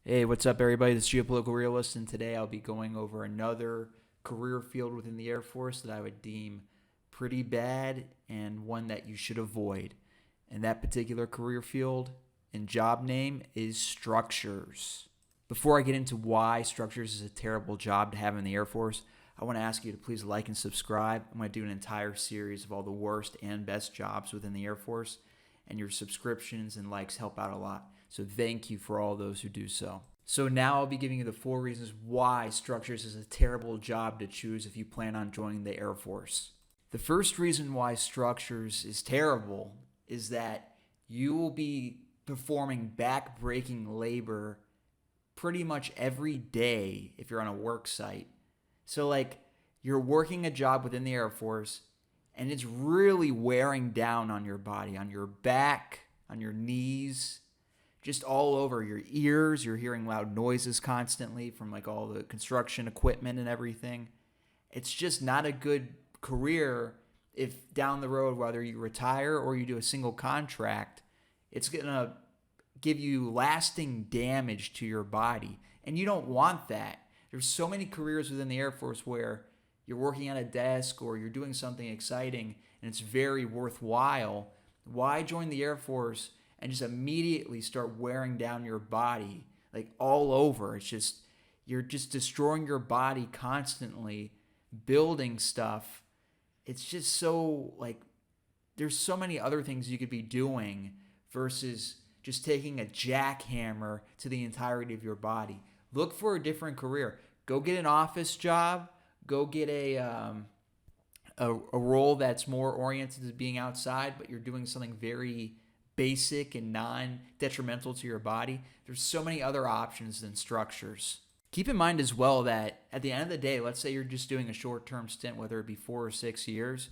Hey, what's up, everybody? This is Geopolitical Realist, and today I'll be going over another career field within the Air Force that I would deem pretty bad and one that you should avoid. And that particular career field and job name is structures. Before I get into why structures is a terrible job to have in the Air Force, I want to ask you to please like and subscribe. I'm going to do an entire series of all the worst and best jobs within the Air Force, and your subscriptions and likes help out a lot. So thank you for all those who do so. So now I'll be giving you the 4 reasons why structures is a terrible job to choose if you plan on joining the Air Force. The first reason why structures is terrible is that you will be performing back-breaking labor pretty much every day if you're on a work site. So you're working a job within the Air Force and it's really wearing down on your body, on your back, on your knees, just all over your ears. You're hearing loud noises constantly from all the construction equipment and everything. It's just not a good career if down the road, whether you retire or you do a single contract, it's going to give you lasting damage to your body. And you don't want that. There's so many careers within the Air Force where you're working at a desk or you're doing something exciting and it's very worthwhile. Why join the Air Force and just immediately start wearing down your body all over? You're just destroying your body constantly, building stuff. It's just so there's so many other things you could be doing versus just taking a jackhammer to the entirety of your body. Look for a different career. Go get an office job. Go get a role that's more oriented to being outside, but you're doing something very basic and non-detrimental to your body. There's so many other options than structures. Keep in mind as well that at the end of the day, let's say you're just doing a short-term stint, whether it be 4 or 6 years,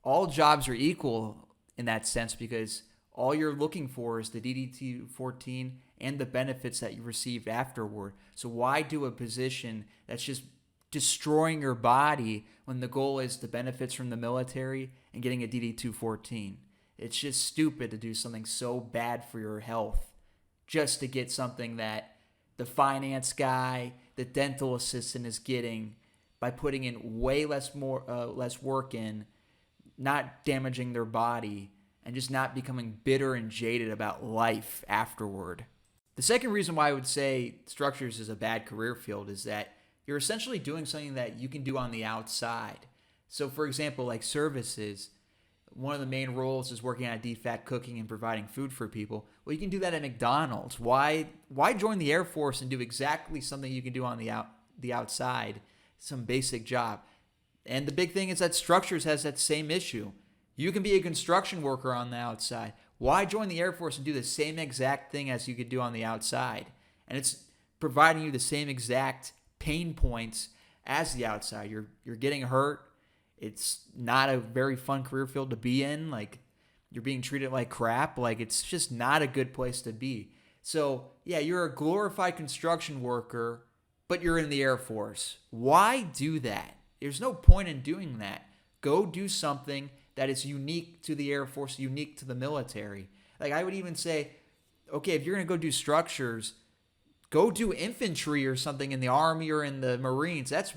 all jobs are equal in that sense because all you're looking for is the DD-214 and the benefits that you received afterward. So why do a position that's just destroying your body when the goal is the benefits from the military and getting a DD-214? It's just stupid to do something so bad for your health just to get something that the finance guy, the dental assistant is getting by putting in way less work in, not damaging their body, and just not becoming bitter and jaded about life afterward. The second reason why I would say structures is a bad career field is that you're essentially doing something that you can do on the outside. So for example, services, one of the main roles is working at DFAT cooking and providing food for people. Well, you can do that at McDonald's. Why join the Air Force and do exactly something you can do on the outside, some basic job? And the big thing is that structures has that same issue. You can be a construction worker on the outside. Why join the Air Force and do the same exact thing as you could do on the outside? And it's providing you the same exact pain points as the outside. You're getting hurt. It's not a very fun career field to be in. You're being treated like crap. It's just not a good place to be. So yeah, you're a glorified construction worker, but you're in the Air Force. Why do that? There's no point in doing that. Go do something that is unique to the Air Force, unique to the military. I would even say, okay, if you're going to go do structures, go do infantry or something in the Army or in the Marines. That's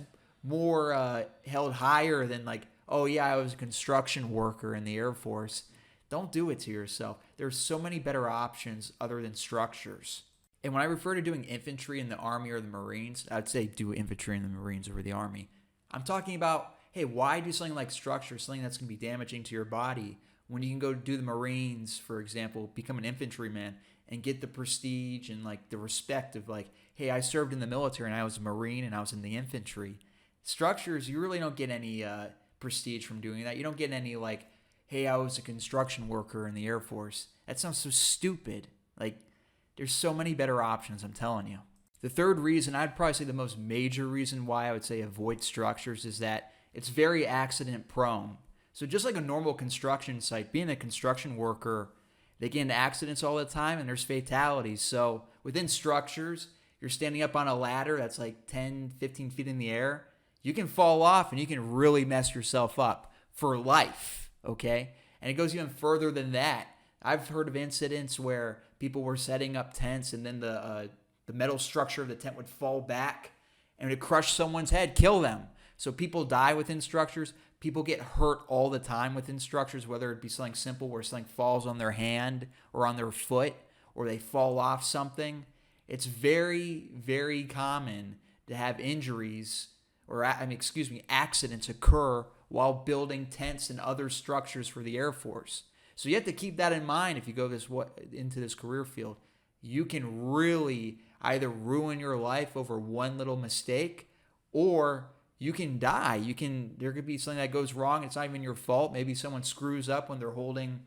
more held higher than oh yeah, I was a construction worker in the Air Force. Don't do it to yourself. There's so many better options other than structures. And when I refer to doing infantry in the Army or the Marines, I'd say do infantry in the Marines over the Army. I'm talking about, hey, why do something like structure, something that's going to be damaging to your body, when you can go do the Marines, for example, become an infantryman and get the prestige and the respect of hey, I served in the military and I was a Marine and I was in the infantry. Structures, you really don't get any prestige from doing that. You don't get any hey, I was a construction worker in the Air Force. That sounds so stupid. There's so many better options, I'm telling you. The third reason, I'd probably say the most major reason why I would say avoid structures is that it's very accident prone. So just like a normal construction site, being a construction worker, they get into accidents all the time and there's fatalities. So within structures, you're standing up on a ladder that's 10, 15 feet in the air. You can fall off and you can really mess yourself up for life, okay? And it goes even further than that. I've heard of incidents where people were setting up tents and then the the metal structure of the tent would fall back and it would crush someone's head, kill them. So people die within structures. People get hurt all the time within structures, whether it be something simple where something falls on their hand or on their foot, or they fall off something. It's very, very common to have injuries or accidents occur while building tents and other structures for the Air Force. So you have to keep that in mind if you go into this career field. You can really either ruin your life over one little mistake, or you can die. There could be something that goes wrong. It's not even your fault. Maybe someone screws up when they're holding,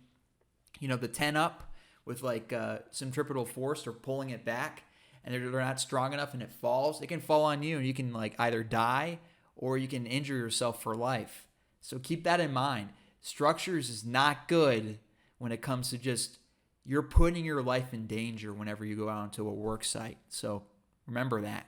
the tent up with like centripetal force or pulling it back, and they're not strong enough and it falls. It can fall on you, and you can like either die or you can injure yourself for life. So keep that in mind. Structures is not good when it comes to just you're putting your life in danger whenever you go out into a work site. So remember that.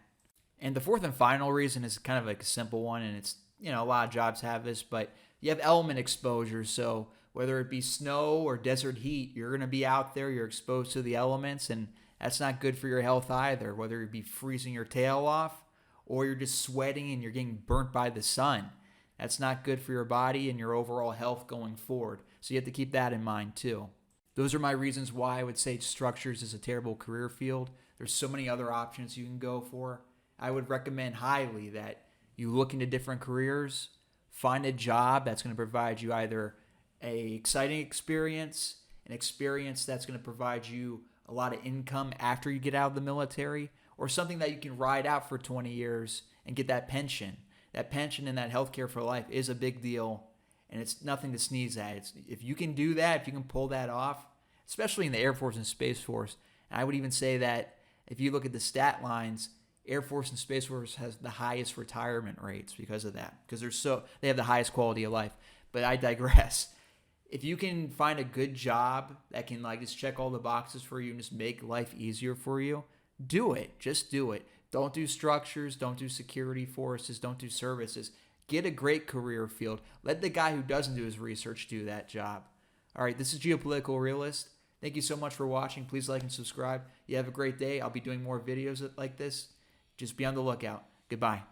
And the fourth and final reason is kind of like a simple one, and it's, a lot of jobs have this, but you have element exposure. So whether it be snow or desert heat, you're going to be out there, you're exposed to the elements, and that's not good for your health either, whether it be freezing your tail off or you're just sweating and you're getting burnt by the sun. That's not good for your body and your overall health going forward. So you have to keep that in mind too. Those are my reasons why I would say structures is a terrible career field. There's so many other options you can go for. I would recommend highly that you look into different careers, find a job that's going to provide you either an exciting experience, an experience that's going to provide you a lot of income after you get out of the military, or something that you can ride out for 20 years and get that pension. That pension and that healthcare for life is a big deal, and it's nothing to sneeze at. If you can do that, if you can pull that off, especially in the Air Force and Space Force, and I would even say that if you look at the stat lines, Air Force and Space Force has the highest retirement rates because of that, because they have the highest quality of life. But I digress. If you can find a good job that can like just check all the boxes for you and just make life easier for you, do it. Just do it. Don't do structures. Don't do security forces. Don't do services. Get a great career field. Let the guy who doesn't do his research do that job. All right, this is Geopolitical Realist. Thank you so much for watching. Please like and subscribe. You have a great day. I'll be doing more videos like this. Just be on the lookout. Goodbye.